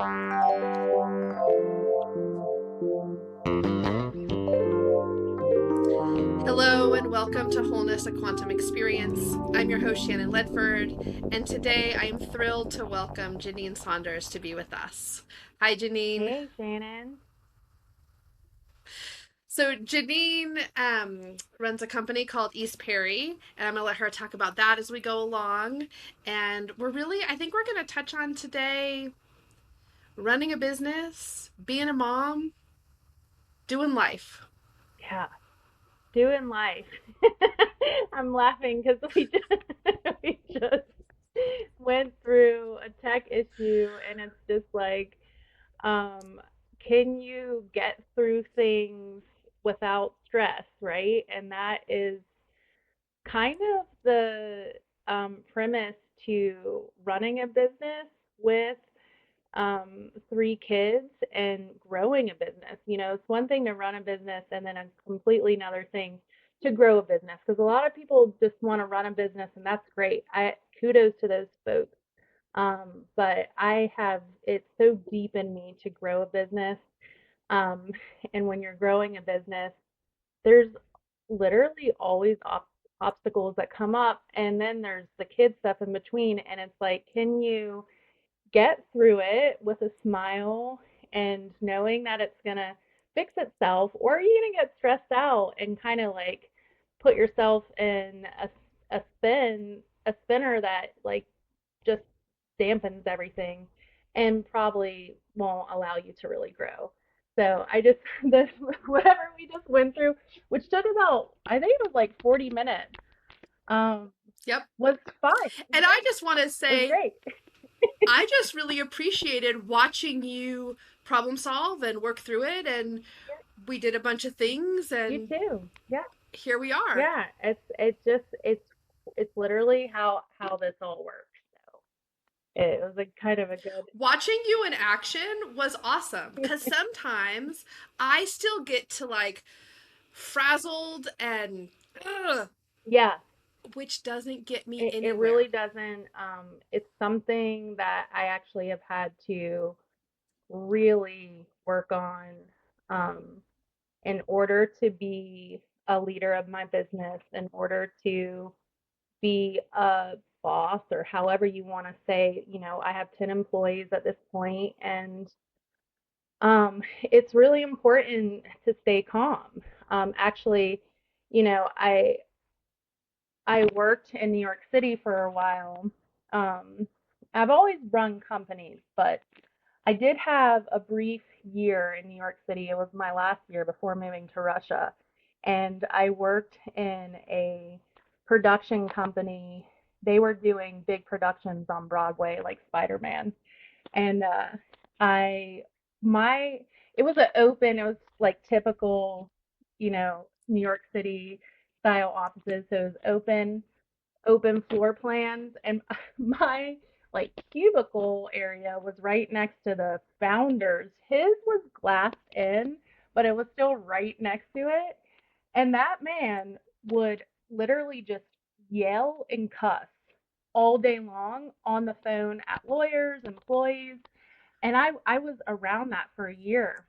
Hello and welcome to Wholeness, a Quantum Experience. I'm your host, Shannon Ledford, and today I am thrilled to welcome Janine Saunders to be with us. Hi, Janine. Hey, Shannon. So, Janine runs a company called East Perry, and I'm going to let her talk about that as we go along. And I think we're going to touch on today running a business, being a mom, doing life. Yeah, doing life. I'm laughing because we just went through a tech issue, and it's just like, um, can you get through things without stress, right? And that is kind of the premise to running a business with three kids and growing a business. It's one thing to run a business and then a completely another thing to grow a business because a lot of people just want to run a business and that's great. I kudos to those folks. But I have it's so deep in me to grow a business. Um, and when you're growing a business, there's literally always obstacles that come up, and then there's the kid stuff in between, and it's like, can you get through it with a smile and knowing that it's going to fix itself, or are you going to get stressed out and kind of like put yourself in a spinner that like just dampens everything and probably won't allow you to really grow. So I just this whatever we just went through, which took about I think it was like 40 minutes, um, Yep. was fine. It was And I great. just want to It was say, great. I just really appreciated watching you problem solve and work through it. And we did a bunch of things, You and too. Yeah. here we are. Yeah. It's literally how this all works. So it was a kind of a good. Watching you in action was awesome because sometimes I still get to like frazzled and ugh, Yeah. which doesn't get me It anywhere. really doesn't. It's something that I actually have had to really work on um, in order to be a leader of my business, in order to be a boss, or however you want to say. I have 10 employees at this point, and it's really important to stay calm. Actually, you know, I I worked in New York City for a while. Um, I've always run companies, but I did have a brief year in New York City. It was my last year before moving to Russia. And I worked in a production company. They were doing big productions on Broadway, like Spider-Man. And I, my, it was it was like typical, New York City style offices. So it was open floor plans, and my like cubicle area was right next to the founders. His was glassed in, but it was still right next to it, and that man would literally just yell and cuss all day long on the phone at lawyers, employees, and I was around that for a year.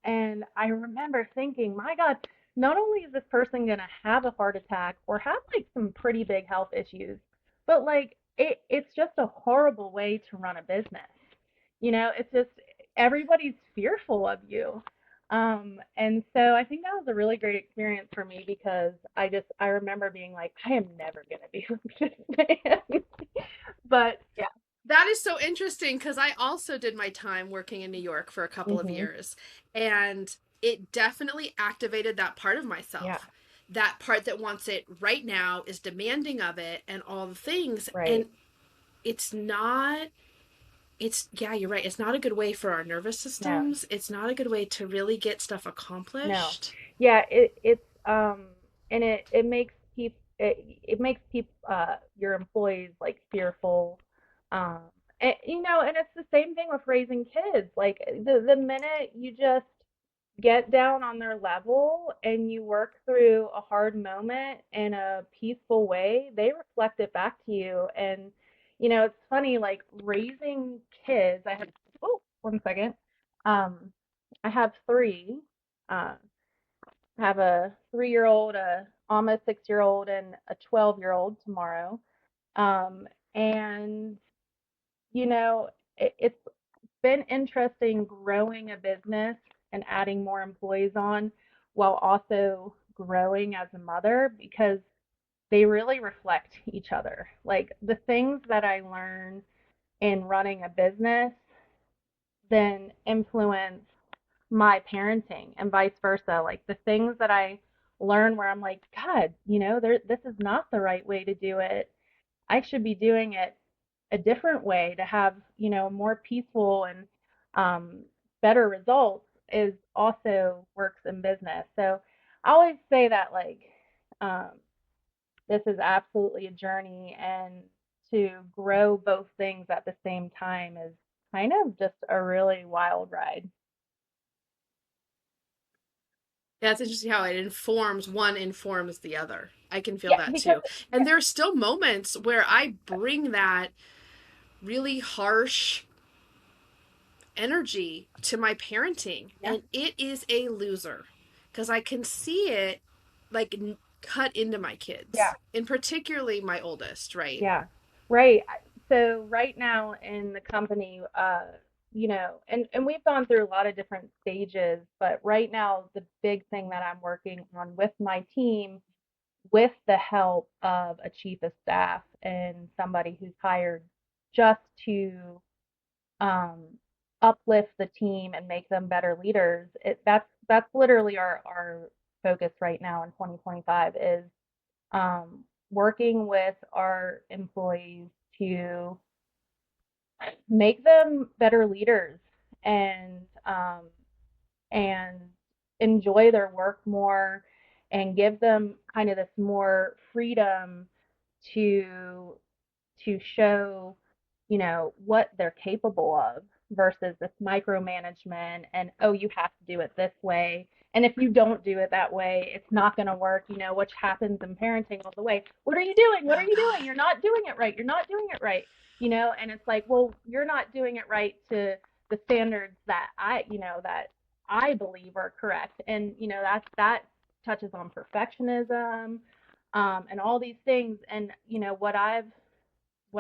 And I remember thinking, my God, not only is this person gonna have a heart attack or have like some pretty big health issues, but like it's just a horrible way to run a business. It's just everybody's fearful of you. And so I think that was a really great experience for me because I remember being like, I am never gonna be like this man. But yeah. That is so interesting because I also did my time working in New York for a couple of Hmm. years, and it definitely activated that part of Yeah. myself. That part that wants it right now, is demanding of it and all the things. Right. And it's not, yeah, you're right. It's not a good way for our nervous No. systems. It's not a good way to really get stuff No. accomplished. Yeah, it's and it makes it makes people your employees like fearful. Um and it's the same thing with raising kids. Like the minute you just get down on their level and you work through a hard moment in a peaceful way, they reflect it back to you. And It's funny, like raising kids. Oh, 1 second. I have three. Uh, I have a 3 year old, a almost 6 year old, and a 12-year-old tomorrow. Um, and, you know, it's been interesting growing a business and adding more employees on while also growing as a mother because they really reflect each other. Like the things that I learn in running a business then influence my parenting and vice versa. Like the things that I learn where I'm like, God, this is not the right way to do it. I should be doing it a different way to have, more peaceful and better results is also works in business. So I always say that like um, this is absolutely a journey and to grow both things at the same time is kind of just a really wild ride. Yeah, it's interesting how one informs the other. I can feel Yeah, that because too. And there are still moments where I bring that really harsh energy to my parenting, yeah, and it is a loser because I can see it like cut into my yeah, kids, and particularly my oldest, right? yeah. Right. So right now in the company, and we've gone through a lot of different stages, but right now the big thing that I'm working on with my team, with the help of a chief of staff and somebody who's hired just to um, uplift the team and make them better leaders. That's literally our focus right now in 2025 is working with our employees to make them better leaders and and enjoy their work more and give them kind of this more freedom to show, what they're capable of versus this micromanagement and, oh, you have to do it this way. And if you don't do it that way, it's not going to work, which happens in parenting all the way. What are you doing? What are Oh you doing? God. You're not doing it right. You're not doing it right. And it's like, well, you're not doing it right to the standards that I believe are correct. And, that touches on perfectionism, and all these things. And, what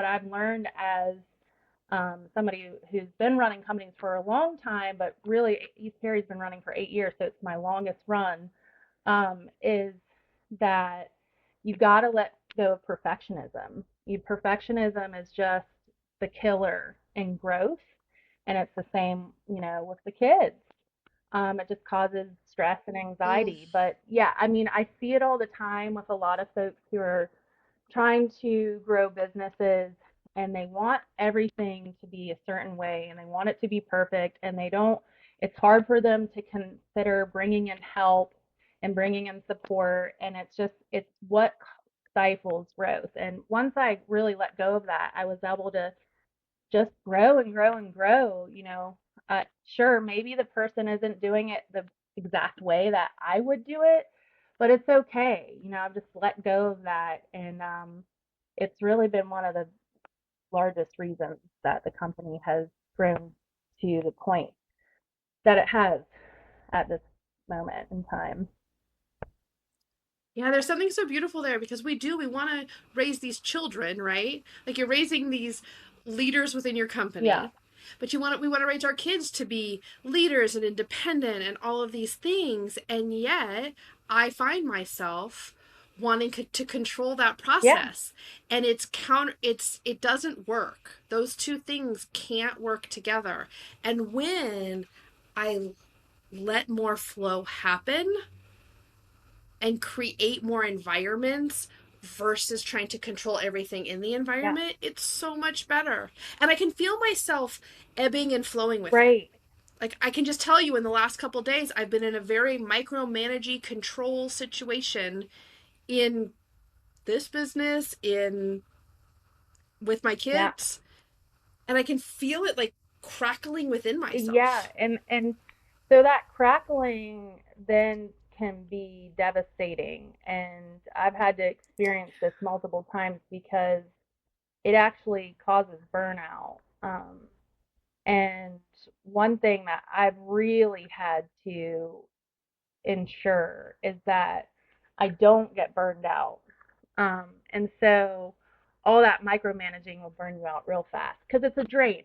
I've learned as somebody who's been running companies for a long time, but really East Perry's been running for 8 years, so it's my longest run, is that you've got to let go of perfectionism. Perfectionism is just the killer in growth, and it's the same, with the kids. It just causes stress and Mm. anxiety. But yeah, I mean, I see it all the time with a lot of folks who are trying to grow businesses and they want everything to be a certain way and they want it to be perfect and they don't it's hard for them to consider bringing in help and bringing in support, and it's what stifles growth. And once I really let go of that, I was able to just grow and grow and grow. Sure, maybe the person isn't doing it the exact way that I would do it, but it's okay. I've just let go of that, and it's really been one of the largest reasons that the company has grown to the point that it has at this moment in time. Yeah, there's something so beautiful there because we want to raise these children, right? Like you're raising these leaders within your Yeah, company, but we want to raise our kids to be leaders and independent and all of these things, and yet I find myself wanting to control that yeah, process, and it doesn't work. Those two things can't work together. And when I let more flow happen and create more environments versus trying to control everything in the yeah, environment, it's so much better. And I can feel myself ebbing and flowing with it. right. Like I can just tell you in the last couple of days, I've been in a very micromanaging control situation in this business, in with my Yeah, kids, and I can feel it like crackling within yeah, myself. and so that crackling then can be devastating, and I've had to experience this multiple times because it actually causes burnout. And one thing that I've really had to ensure is that I don't get burned out. And so all that micromanaging will burn you out real fast because it's a drain.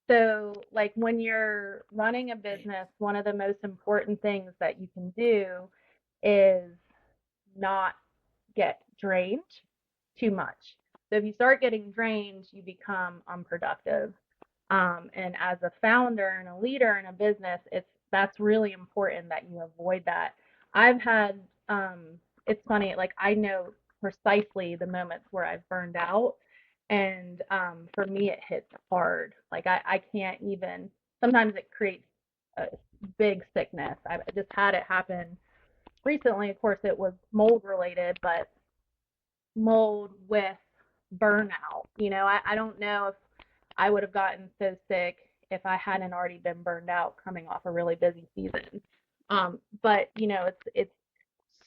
So, like when you're running a Right. business, one of the most important things that you can do is not get drained too much. So if you start getting drained, you become unproductive. And as a founder and a leader in a business, that's really important that you avoid that. I've had it's funny, like I know precisely the moments where I've burned out, and for me it hits hard. Like I can't even. Sometimes it creates a big sickness. I just had it happen recently. Of course, it was mold related, but mold with burnout. I don't know if I would have gotten so sick if I hadn't already been burned out coming off a really busy season. But it's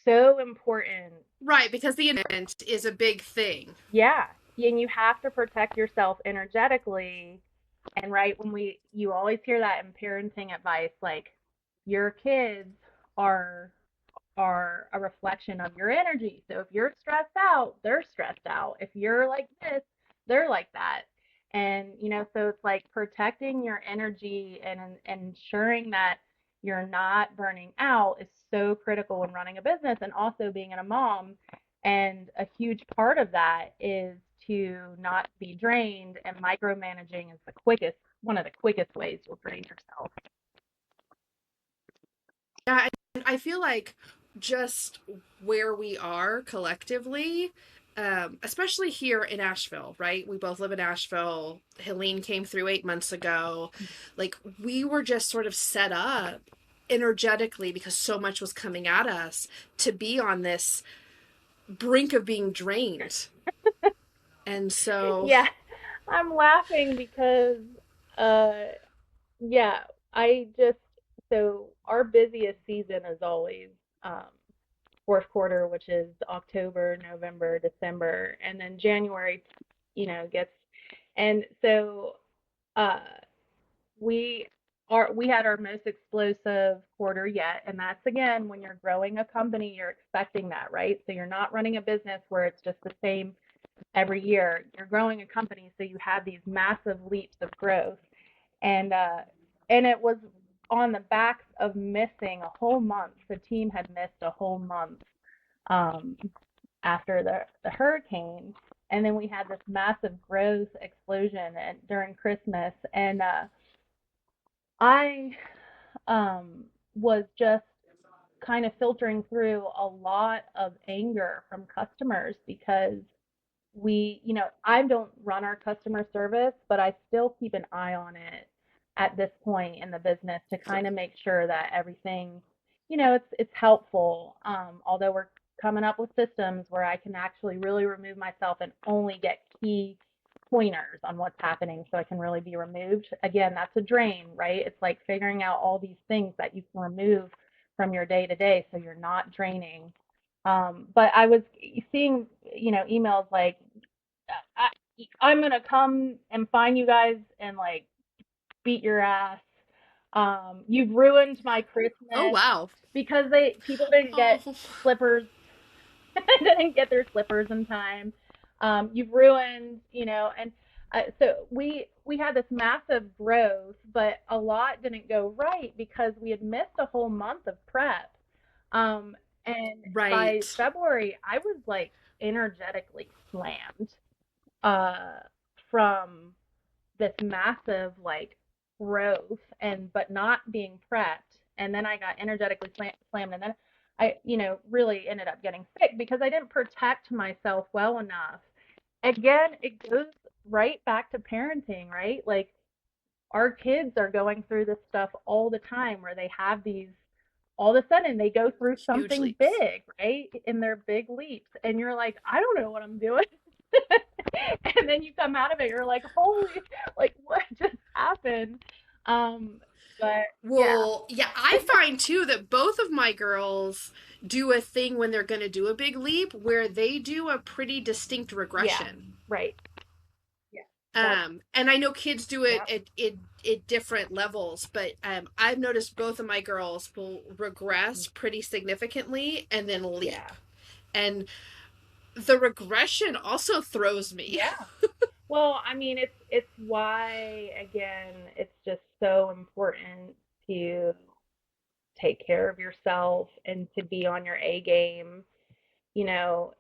so important. Right, because the environment is a big thing. Yeah, and you have to protect yourself energetically. And right when you always hear that in parenting advice, like your kids are a reflection of your energy. So if you're stressed out, they're stressed out. If you're like this, they're like that. And so it's like protecting your energy and ensuring that you're not burning out is so critical when running a business and also being a mom. And a huge part of that is to not be drained, and micromanaging is one of the quickest ways you'll drain yourself. Yeah, I feel like just where we are collectively, especially here in Asheville, right? We both live in Asheville. Helene came through 8 months ago. Like, we were just sort of set up energetically because so much was coming at us to be on this brink of being drained. And so, Yeah, I'm laughing because uh yeah, I just so our busiest season is always um fourth quarter, which is October, November, December, and then January, gets and so uh we we had our most explosive quarter yet, and that's again when you're growing a company, you're expecting that, right? So you're not running a business where it's just the same every year. You're growing a company, so you have these massive leaps of growth, and it was on the backs of missing a whole month. The team had missed a whole month um, after the hurricane, and then we had this massive growth explosion during Christmas, and I was just kind of filtering through a lot of anger from customers because I don't run our customer service, but I still keep an eye on it at this point in the business to kind of make sure that everything, it's helpful. Although we're coming up with systems where I can actually really remove myself and only get key pointers on what's happening so I can really be removed. Again, that's a drain, right? It's like figuring out all these things that you can remove from your day to day so you're not draining. But I was seeing, emails like, I, I'm gonna come and find you guys and like beat your ass. You've ruined my oh Christmas wow. because people didn't get Oh, slippers, didn't get their slippers in time. You've ruined, and so we had this massive growth, but a lot didn't go right because we had missed a whole month of prep. Um, and by right. February, I was like energetically slammed uh, from this massive like growth and but not being prepped. And then I got energetically slammed, and then I, really ended up getting sick because I didn't protect myself well enough. Again, it goes right back to parenting, right? Like our kids are going through this stuff all the time where they have these all of a sudden they go through Huge something leaps. big, right? In their big leaps. And you're like, I don't know what I'm doing. And then you come out of it, you're like, holy, like what just happened? Um, but yeah, Well, yeah, I find too that both of my girls do a thing when they're going to do a big leap where they do a pretty distinct yeah, regression. right. That's And I know kids do it yep. at different levels, but I've noticed both of my girls will regress pretty significantly and then leap. Yeah. And the regression also throws me. Yeah. Well, I mean, it's why again, it's just so important to take care of yourself and to be on your A game, you know,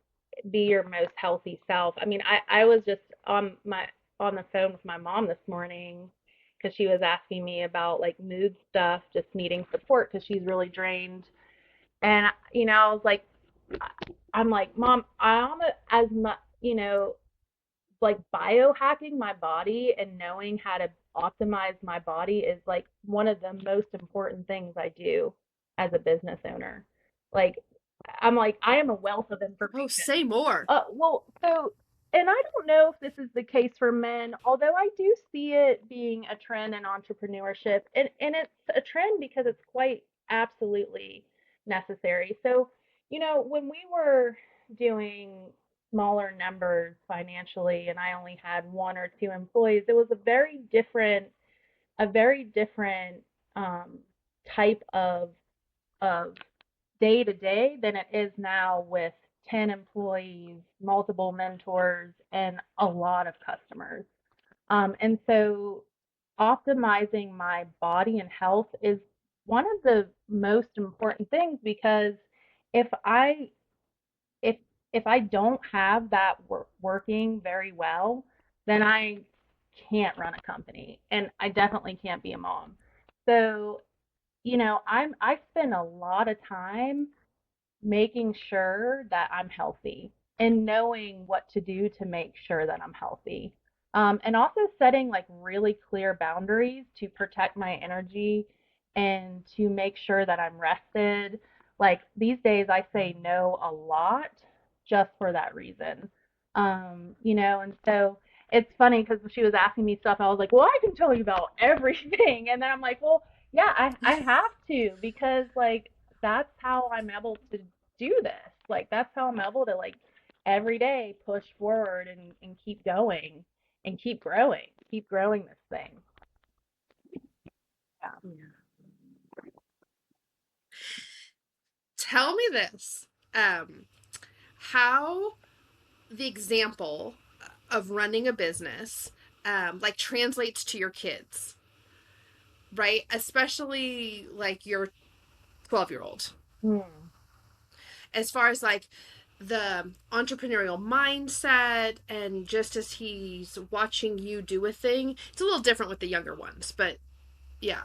be your most healthy self. I mean, I was just on the phone with my mom this morning because she was asking me about like mood stuff, just needing support because she's really drained. And I was like, I'm like, Mom, I'm as much, like biohacking my body and knowing how to optimize my body is like one of the most important things I do as a business owner. Like, I'm like, I am a wealth of Oh, information. say more. And I don't know if this is the case for men, although I do see it being a trend in entrepreneurship. And it's a trend because it's quite absolutely necessary. So, when we were doing smaller numbers financially and I only had one or two employees, it was a very different um, type of day to day than it is now with 10 employees, multiple mentors, and a lot of customers. And so optimizing my body and health is one of the most important things because if I if if I don't have that working very well, then I can't run a company and I definitely can't be a mom. So, I spend a lot of time making sure that I'm healthy and knowing what to do to make sure that I'm healthy. And also setting like really clear boundaries to protect my energy and to make sure that I'm rested. Like these days, I say no a lot just for that reason. And so it's funny because she was asking me stuff. I was like, well, I can tell you about everything. And then I'm like, well, yeah, I have to because like that's how I'm able to do this. Like that's how I'm able to like every day push forward and keep going and keep growing this thing. Yeah. Tell me this. How the example of running a business like translates to your kids, right? Especially like your 12-year-old. Hmm. As far as like the entrepreneurial mindset and just as he's watching you do a thing, it's a little different with the younger ones, but yeah.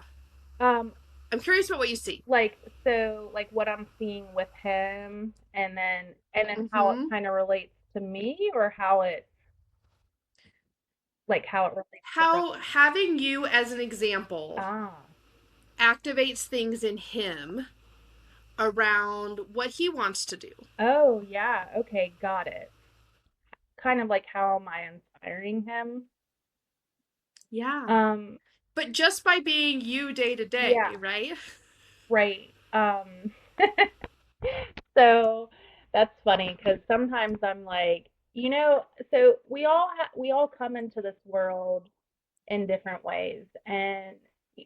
Um, I'm curious about what you see. like what I'm seeing with him and then how it Mm-hmm. kind of relates to me or how it relates to How them. having you as an example Ah. activates things in him around what he wants to do. Oh, yeah. Okay, got it. Kind of like how am I inspiring him? Yeah. Um, But just by being you day to yeah, day, right? right. So that's funny because sometimes I'm like, so we all come into this world in different ways, and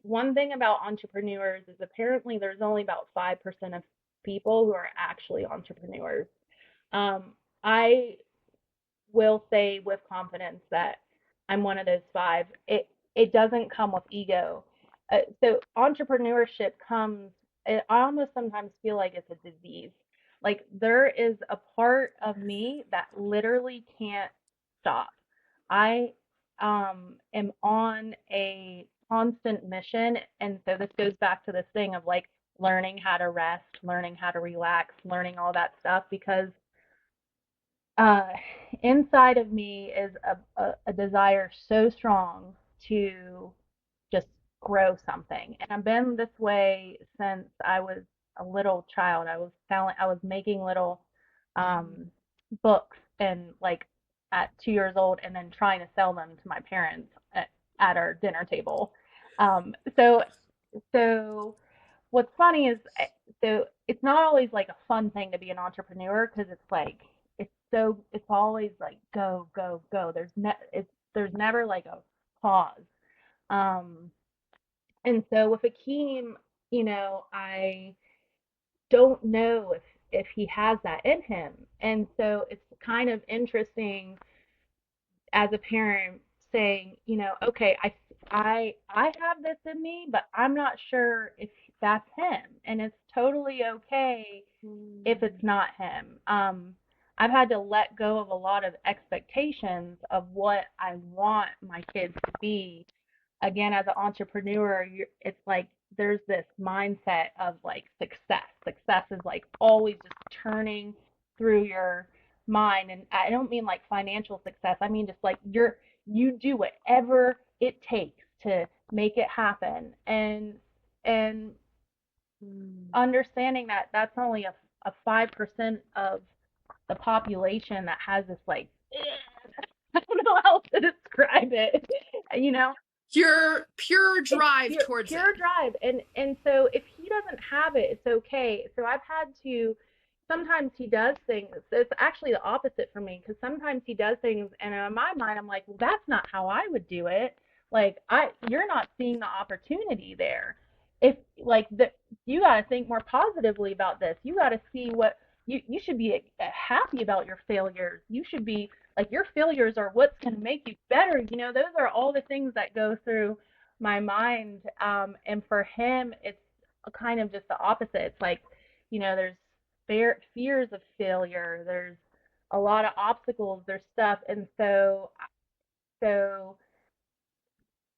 one thing about entrepreneurs is apparently there's only about 5% of people who are actually entrepreneurs. I will say with confidence that I'm one of those five. It doesn't come with ego. So entrepreneurship comes. I almost sometimes feel like it's a disease. Like there is a part of me that literally can't stop. I am on a constant mission, and so this goes back to this thing of like learning how to rest, learning how to relax, learning all that stuff because uh, inside of me is a desire so strong to just grow something. And I've been this way since I was a little child. I was making little books and like at 2 years old and then trying to sell them to my parents at our dinner table. So so what's funny is so it's not always like a fun thing to be an entrepreneur because it's always like go go go. there's never like a pause. Um, and so with Akeem, I don't know if he has that in him. And so it's kind of interesting as a parent saying, okay, I have this in me, but I'm not sure if that's him. And it's totally okay if it's Mm. not him. I've had to let go of a lot of expectations of what I want my kids to be. Again, as an entrepreneur, it's like there's this mindset of like success. Success is like always just turning through your mind, and I don't mean like financial success. I mean just like you do whatever it takes to make it happen, and Mm. understanding that that's only a 5% of the population that has this like I don't know how to describe it. You know, Pure it's drive pure towards pure it. drive, and so if he doesn't have it, it's okay. So I've had to, sometimes he does things, it's actually the opposite for me, because sometimes he does things and in my mind I'm like, well, that's not how I would do it. Like, you're not seeing the opportunity there. If like the You got to think more positively about this. You got to see what you should be happy about your failures. You should be like, your failures are what's going to make you better. Those are all the things that go through my mind. And for him, it's kind of just the opposite. It's like, there's fears of failure. There's a lot of obstacles. There's stuff, and so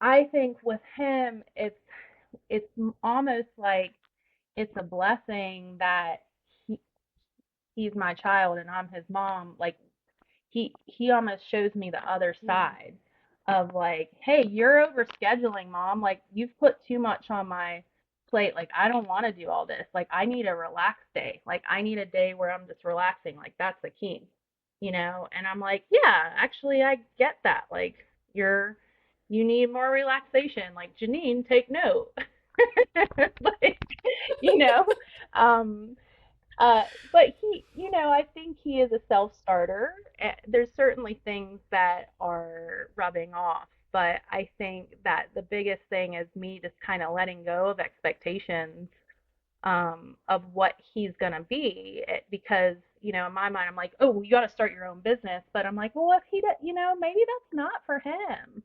I think with him, it's almost like it's a blessing that he, he's my child and I'm his mom. Like, he almost shows me the other Mm. side of like, hey, you're overscheduling, mom. Like, you've put too much on my plate. Like, I don't want to do all this. Like, I need a relaxed day. Like, I need a day where I'm just relaxing. Like, that's the key, And I'm like, yeah, actually, I get that. Like, you need more relaxation. Like, Janine, take note. like, you know, um, but I think he is a self-starter. There's certainly things that are rubbing off, but I think that the biggest thing is me just kind of letting go of expectations, of what he's gonna be. Because in my mind, I'm like, oh, you got to start your own business, but I'm like, well, if maybe that's not for him.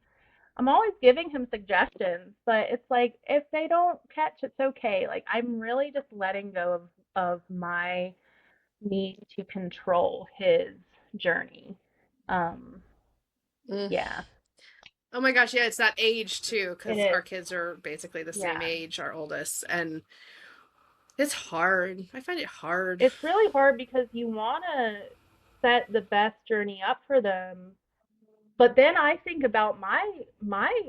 I'm always giving him suggestions, but it's like if they don't catch, it's okay. Like, I'm really just letting go of my need to control his journey. Um, Mm. yeah, Oh my gosh, yeah, it's that age too, it because our is. kids are basically the same Yeah. age, our oldest, and it's hard. I find it hard. It's really hard because you want to set the best journey up for them. But then I think about my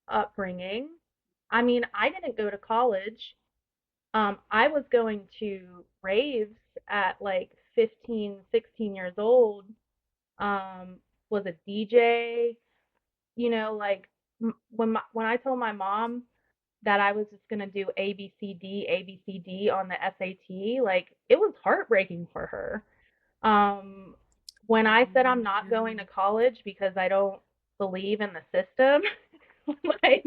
upbringing. I mean, I didn't go to college. I was going to raves at like 15, 16 years old. Was a DJ, like when I told my mom that I was just gonna do ABCD on the SAT, like, it was heartbreaking for her. Um, when I said I'm not going to college because I don't believe in the system, like,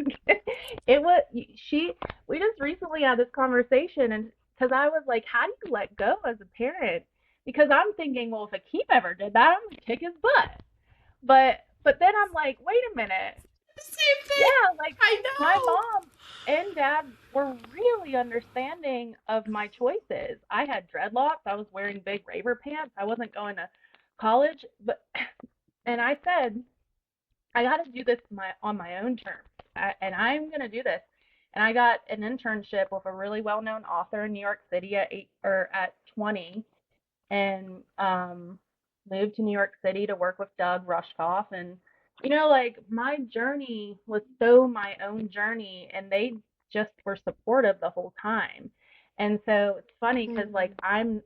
it was she. We just recently had this conversation, and because I was like, how do you let go as a parent? Because I'm thinking, well, if Akeem ever did that, I'm gonna kick his butt. But then I'm like, wait a minute. Same thing. Yeah, like, I my know. mom and dad were really understanding of my choices. I had dreadlocks. I was wearing big raver pants. I wasn't going to college, but and I said, I got to do this on my own terms, and I'm going to do this. And I got an internship with a really well-known author in New York City at 20, and moved to New York City to work with Doug Rushkoff. And like, my journey was so my own journey, and they just were supportive the whole time. And so it's funny because like Mm. I'm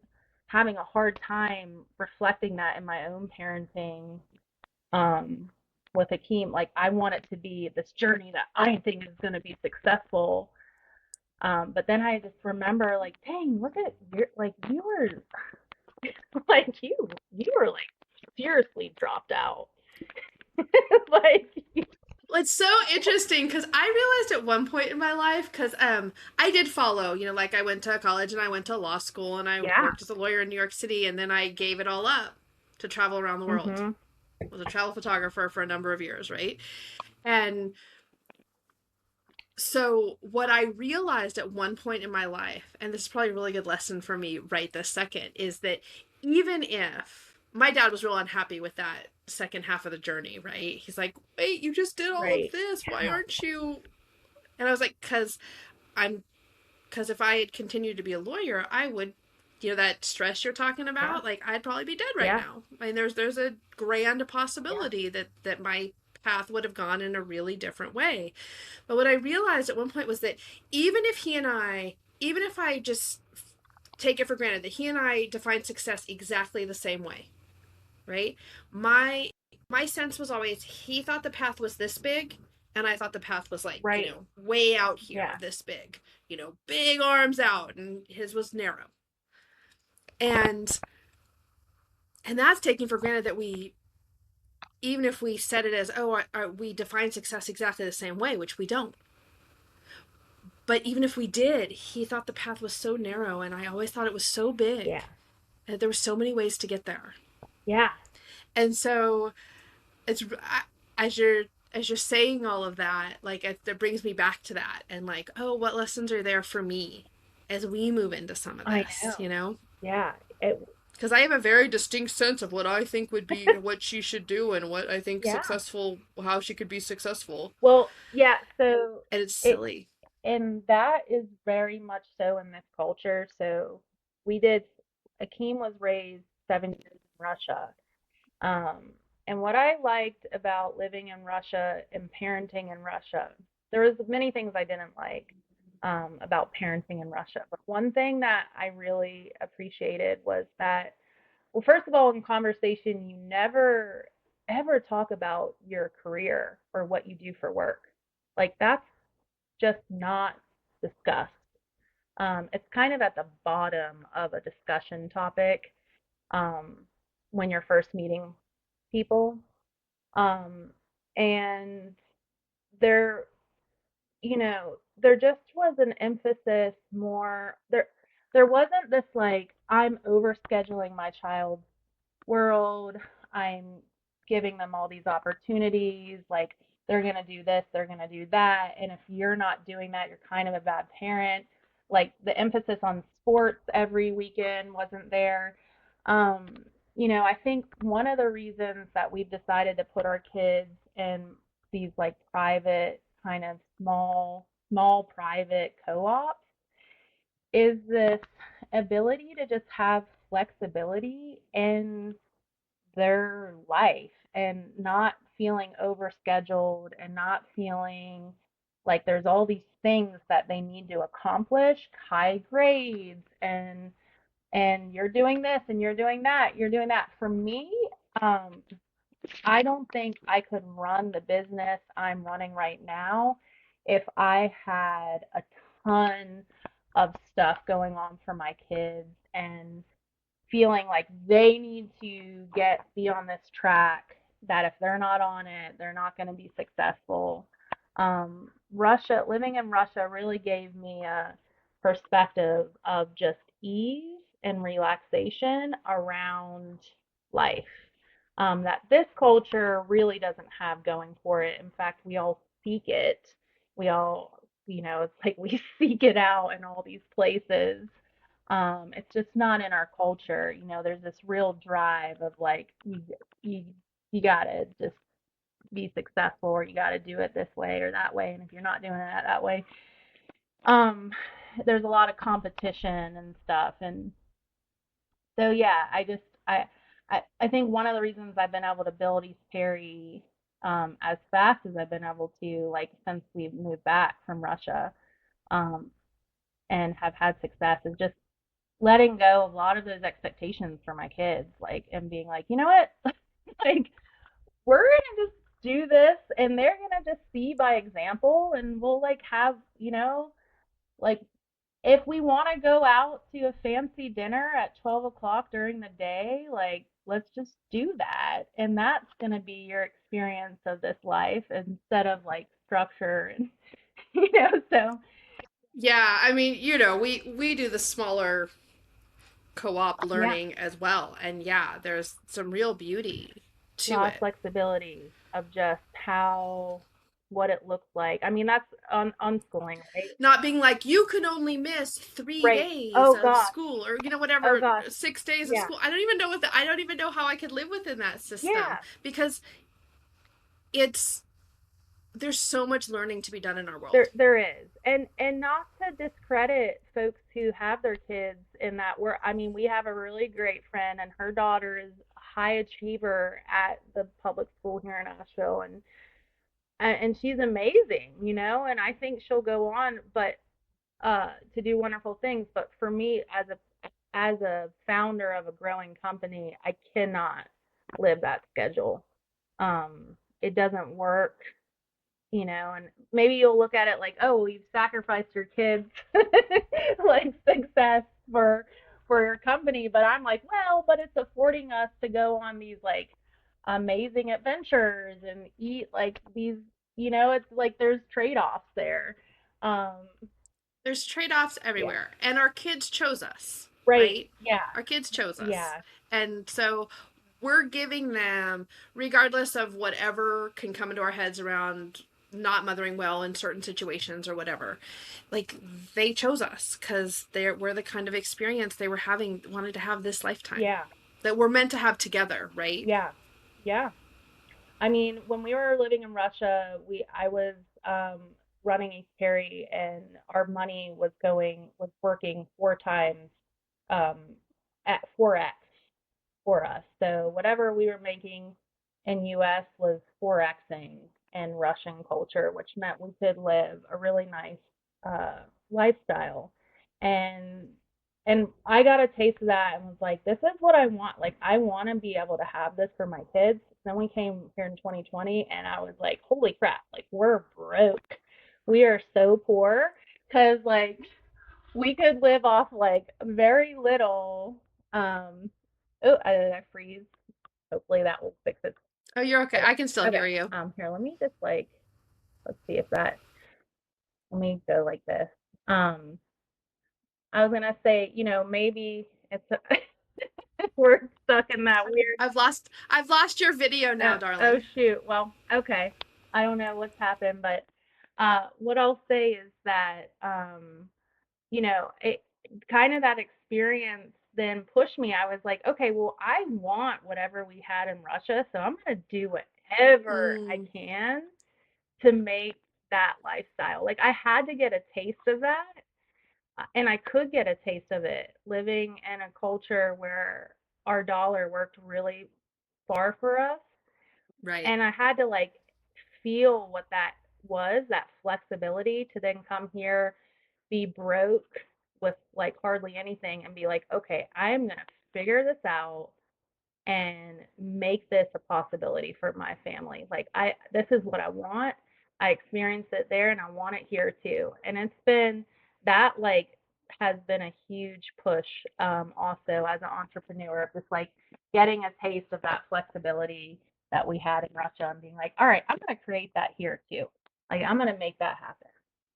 having a hard time reflecting that in my own parenting, um, with Akeem. Like, I want it to be this journey that I think is going to be successful. But then I just remember, like, dang, look at you were like you were like seriously dropped out. Like, It's so interesting because I realized at one point in my life, because I did follow, like I went to college and I went to law school and I yeah. worked as a lawyer in New York City, and then I gave it all up to travel around the world. Mhm. I was a travel photographer for a number of years, right? And so what I realized at one point in my life, and this is probably a really good lesson for me right this second, is that even if my dad was real unhappy with that second half of the journey, right? He's like, "Wait, you just did all of Right. this. Why Yeah. aren't you?" And I was like, I'm because if I had continued to be a lawyer, I would, that stress you're talking Yeah. about, like I'd probably be dead right Yeah. now. I mean, there's a grand Yeah. possibility that my path would have gone in a really different way. But what I realized at one point was that even if I just take it for granted that he and I define success exactly the same way, right? My my sense was always he thought the path was this big and I thought the path was like, Right. way out here, Yeah. this big, big arms out, and his was narrow. And that's taking for granted that we even if we said it as, oh, we define success exactly the same way, which we don't. But even if we did, he thought the path was so narrow, and I always thought it was so Yeah. big. And there were so many ways to get there. Yeah. And so it's as you're as you're saying all of that, like it brings me back to that, and like, oh, what lessons are there for me as we move into some of I this, know. Yeah. It because I have a very distinct sense of what I think would be what she should do and what I think yeah. successful, how she could be successful, Well, yeah, so and it's it silly. and that is very much so in this culture. So we did Akeem was raised 7 years in Russia. Um, and what I liked about living in Russia and parenting in Russia, there was many things I didn't like about parenting in Russia. But one thing that I really appreciated was that, well, first of all, in conversation, you never ever talk about your career or what you do for work. Like that's just not discussed. It's kind of at the bottom of a discussion topic um, when you're first meeting people. Um, and there, there just was an emphasis more there. There wasn't this like I'm overscheduling my child's world. I'm giving them all these opportunities. Like they're going to do this, they're going to do that. And if you're not doing that, you're kind of a bad parent. Like the emphasis on sports every weekend wasn't there. Um, I think one of the reasons that we've decided to put our kids in these like private, kind of small private co ops is this ability to just have flexibility in their life and not feeling overscheduled and not feeling like there's all these things that they need to accomplish, high grades and you're doing this and you're doing that. For me, um, I don't think I could run the business I'm running right now if I had a ton of stuff going on for my kids and feeling like they need to be on this track, that if they're not on it, they're not going to be successful. Living in Russia really gave me a perspective of just ease and relaxation around life that this culture really doesn't have going for it. In fact, we all seek it. We all, it's like we seek it out in all these places. It's just not in our culture. There's this real drive of like you you gotta just be successful, or you gotta do it this way or that way, and if you're not doing it that way, um, there's a lot of competition and stuff, and so yeah, I think one of the reasons I've been able to build East Perry as fast as I've been able to, like since we've moved back from Russia, um, and have had success is just letting go of a lot of those expectations for my kids, like and being like, you know what, like we're gonna just do this, and they're gonna just see by example, and we'll like have, like if we want to go out to a fancy dinner at 12 o'clock during the day, like let's just do that. And that's going to be your experience of this life instead of like structure and so Yeah, I mean, we do the smaller co-op yeah, learning as well. And yeah, there's some real beauty a to lot of it. flexibility of just how what it looks like. I mean, that's unschooling, right? Not being like you can only miss three Right. days Oh of gosh. school, or Oh whatever, gosh. 6 days of Yeah. school. I don't even know how I could live within that system, Yeah. because it's there's so much learning to be done in our There world. there is. And not to discredit folks who have their kids in that I mean, we have a really great friend and her daughter is a high achiever at the public school here in Asheville and she's amazing, and I think she'll go on but to do wonderful things, but for me as a founder of a growing company, I cannot live that schedule. It doesn't work, and maybe you'll look at it like, oh, well, you've sacrificed your kids like success for your company, but I'm like, well, but it's affording us to go on these like amazing adventures and eat like these, it's like there's trade-offs there. Um, There's trade-offs yeah. everywhere, and our kids chose us, Right. right? Yeah. Our kids chose us. Yeah. And so we're giving them, regardless of whatever can come into our heads around not mothering well in certain situations or whatever, like, they chose us because we're the kind of experience they were having, wanted to have this lifetime, Yeah. that we're meant to have together, right? Yeah. Yeah. I mean, when we were living in Russia, I was running East Perry, and our money was working 4 times um, at 4x for us. So whatever we were making in US was 4xing in Russian culture, which meant we could live a really nice uh, lifestyle. And and I got a taste of that and was like, this is what I want. Like I want to be able to have this for my kids. Then we came here in 2020 and I was like, holy crap, like we're broke. We are so poor because like we could live off like very little. Oh, did I freeze? Hopefully that will fix it. Oh, you're okay. I can still Okay. hear you. Here, let me just like let's see if that. Let me go like this. Um, I was gonna say, maybe it's we're stuck in that weird. I've lost your video now, Oh darling. shoot. Well, okay. I don't know what's happened, but what I'll say is that it kind of that experience then pushed me. I was like, okay, well, I want whatever we had in Russia, so I'm going to do whatever I Mm, can to make that lifestyle. Like, I had to get a taste of that, and I could get a taste of it living in a culture where our dollar worked really far for us. right. And I had to like feel what that was, that flexibility to then come here, be broke with like hardly anything and be like, okay, I am going to figure this out and make this a possibility for my family. Like this is what I want. I experienced it there and I want it here too. And it's been that like has been a huge push also as an entrepreneur, just like getting a taste of that flexibility that we had in Russia and being like, all right, I'm going to create that here too. Like I'm going to make that happen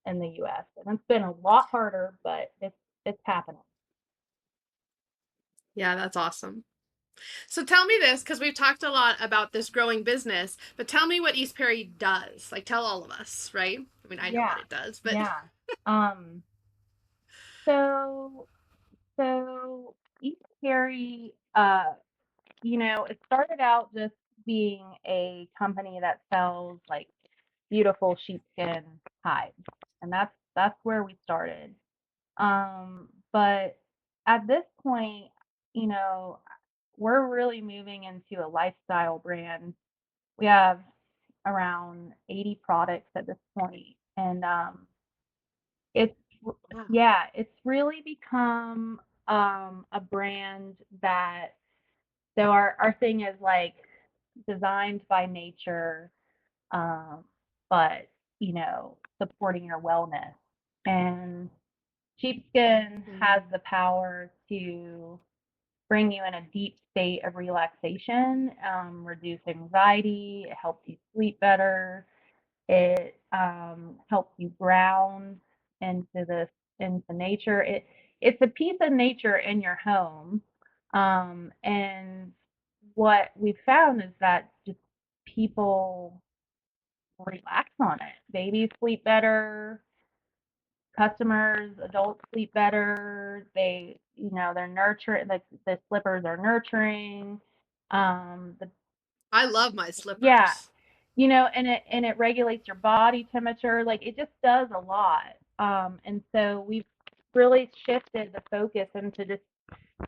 in the US. And it's been a lot harder, but it's happening. Yeah, that's awesome. So tell me this, because we've talked a lot about this growing business, but tell me what East Perry does. Like, tell all of us, right? I mean, I know Yeah. what it does, but Yeah. Um So, so East Carry, it started out just being a company that sells like beautiful sheepskin hides, and that's where we started. But at this point, you know, we're really moving into a lifestyle brand. We have around 80 products at this point, and it's wow. yeah, it's really become a brand that so our thing is like designed by nature, um, but supporting your wellness. And sheepskin has Mm, the power to bring you in a deep state of relaxation, reduce anxiety, it helps you sleep better, it helps you ground into this into nature. It's a piece of nature in your home, and what we've found is that just people relax on it. Babies sleep better, customers, adults sleep better. They're nurturing. The slippers are nurturing. The I love my Yeah, slippers. and it regulates your body temperature. Like it just does a lot. And so we've really shifted the focus into just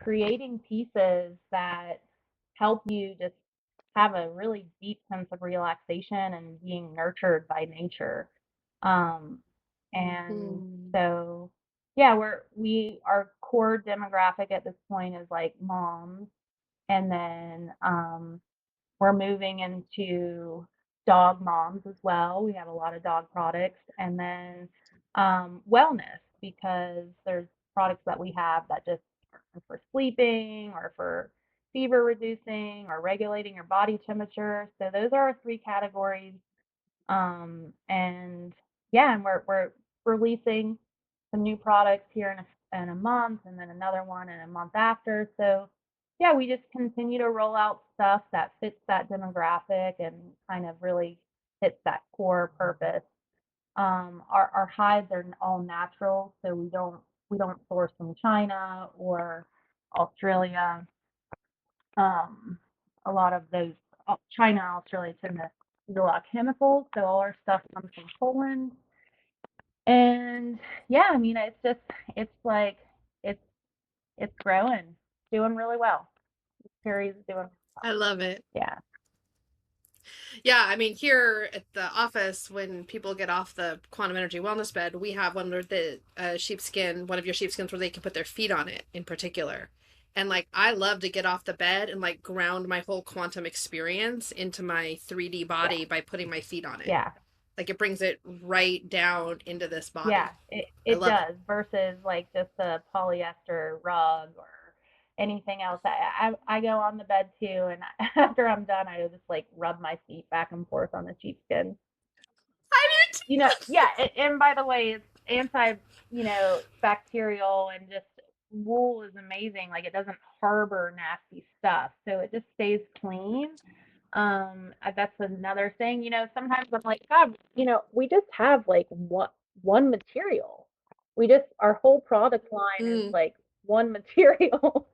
creating pieces that help you just have a really deep sense of relaxation and being nurtured by nature. Um, and Hmm. so, yeah, our core demographic at this point is like moms, and then we're moving into dog moms as well. We have a lot of dog products, and then wellness, because there's products that we have that just are for sleeping or for fever reducing or regulating your body temperature. So those are our three categories. And yeah, and we're releasing some new products here in a month, and then another one in a month after. So yeah, we just continue to roll out stuff that fits that demographic and kind of really hits that core purpose. Our hides are all natural, so we don't source from China or Australia. A lot of those China, Australia tend to use a lot of chemicals, so all our stuff comes from Poland. And yeah, I mean, it's like it's it's growing, doing really well. Perry's doing I love it. yeah, Yeah, I mean, here at the office, when people get off the quantum energy wellness bed, we have one where the sheepskin, one of your sheepskins, where they can put their feet on it in particular. And like, I love to get off the bed and like ground my whole quantum experience into my 3D yeah, body by putting my feet on it. yeah. Like, it brings it right down into this Yeah, body. it I it love it. does versus like just a polyester rug or anything else. I go on the bed too, and after I'm done, I just like rub my feet back and forth on the sheepskin. I do Yeah, too. and by the way, it's bacterial, and just wool is amazing. Like it doesn't harbor nasty stuff, so it just stays clean. That's another thing. Sometimes I'm like, God, we just have like one material. Our whole product line is Mm. like one material.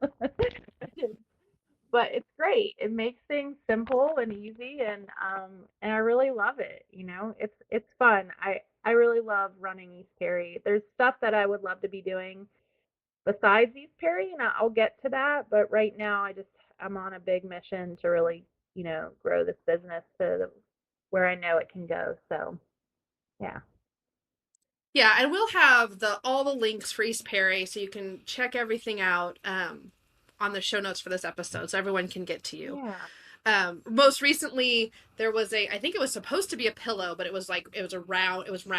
But it's great. It makes things simple and easy, and I really love it. It's fun. I really love running East Perry. There's stuff that I would love to be doing besides East Perry, and I'll get to that. But right now, I'm on a big mission to really grow this business to where I know it can go. So yeah, Yeah, and we'll have the all the links for East Perry so you can check everything out on the show notes for this episode so everyone can get to you. yeah, Most recently there was I think it was supposed to be a pillow, but it was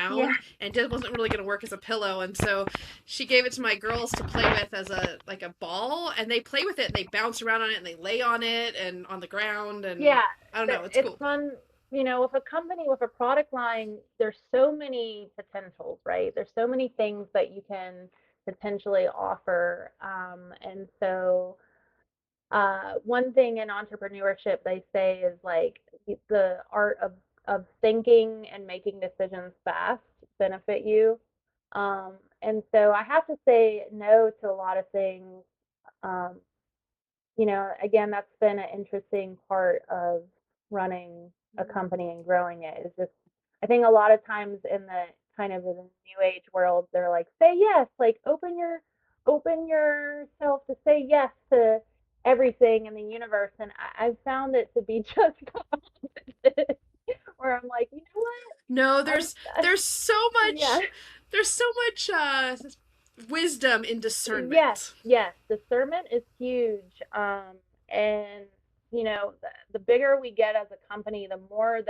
yeah, round and it wasn't really going to work as a pillow, and so she gave it to my girls to play with as a ball, and they play with it and they bounce around on it and they lay on it and on the ground, and yeah. I don't know, it's It's cool. fun. With a company with a product line, there's so many potentials, right? There's so many things that you can potentially offer, and so one thing in entrepreneurship they say is like the art of thinking and making decisions fast benefit you. And so I have to say no to a lot of things. Um, again, that's been an interesting part of running a company and growing it. Is just, I think a lot of times in the kind of in the new age world, they're like, say yes, like open yourself to say yes to everything in the universe. And I've found it to be just opposite, where I'm like, you know No, what? there's so Yeah. much there's so much wisdom in Yes, discernment. yes, discernment is huge. And the bigger we get as a company, the more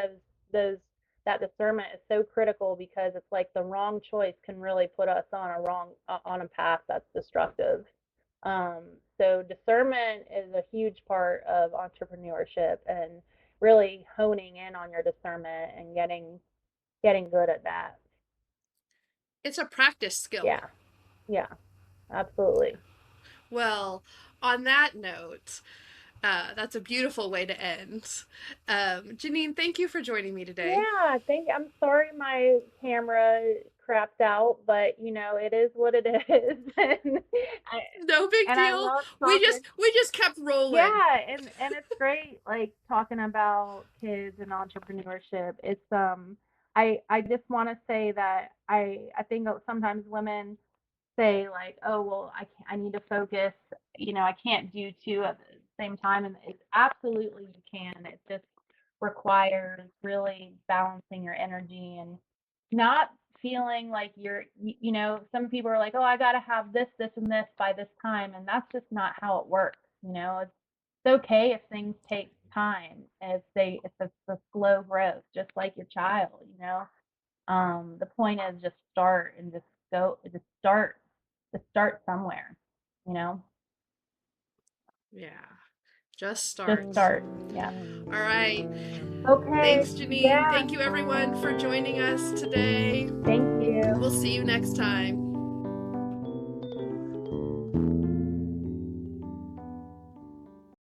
those that discernment is so critical, because it's like the wrong choice can really put us on a path that's destructive. Um, So discernment is a huge part of entrepreneurship, and really honing in on your discernment and getting good at that. It's a practice skill. Yeah. Yeah, absolutely. Well, on that note, that's a beautiful way to end. Janine, thank you for joining me today. Yeah, I'm sorry my camera crapped out, but it is what it is. I No big and I deal. love We talking. just we just kept rolling. Yeah, and it's great like talking about kids and entrepreneurship. I just want to say that I think sometimes women say like, oh well, I need to focus. I can't do two at the same time, and it's absolutely you can. It just requires really balancing your energy and not feeling like some people are like, oh, I got to have this and this by this time, and that's just not how it works. It's okay if things take time, it's a slow growth, just like your child. The point is just start and just start somewhere, you know, Yeah, just just start. start. Yeah. All right. Okay. Thanks, Janine. Yeah. Thank you, everyone, for joining us today. Thank you. We'll see you next time.